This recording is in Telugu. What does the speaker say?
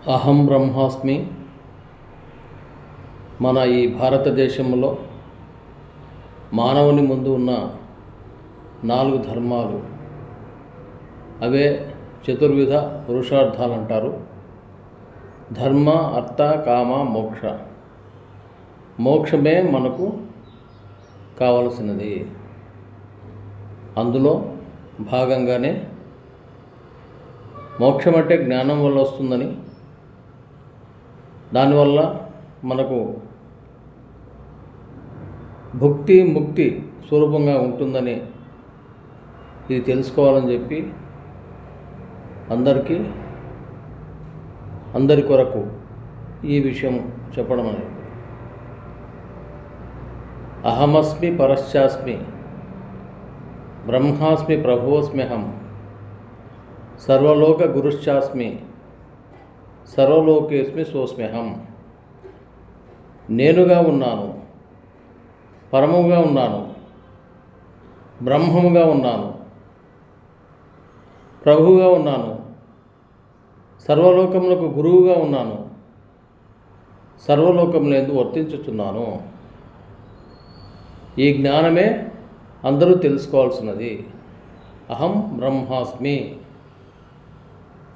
అహం బ్రహ్మాస్మి. మన ఈ భారతదేశంలో మానవుని ముందు ఉన్న 4 ధర్మాలు, అవే చతుర్విధ పురుషార్థాలు అంటారు. ధర్మ, అర్థ, కామ, మోక్ష. మోక్షమే మనకు కావలసినది. అందులో భాగంగానే మోక్షం అంటే జ్ఞానం వల్ల వస్తుందని, దానివల్ల మనకు భుక్తి ముక్తి స్వరూపంగా ఉంటుందని ఇది తెలుసుకోవాలని చెప్పి అందరి కొరకు ఈ విషయం చెప్పడం అనేది. అహమస్మి పరశ్చాస్మి బ్రహ్మాస్మి ప్రభువస్మ్యహం సర్వలోక గురుశ్చాస్మి సర్వలోకేస్మి సోస్మ్యహం. నేనుగా ఉన్నాను, పరముగా ఉన్నాను, బ్రహ్మముగా ఉన్నాను, ప్రభువుగా ఉన్నాను, సర్వలోకములకు గురువుగా ఉన్నాను, సర్వలోకములందు వర్తించుచున్నాను. ఈ జ్ఞానమే అందరూ తెలుసుకోవాల్సినది. అహం బ్రహ్మాస్మి.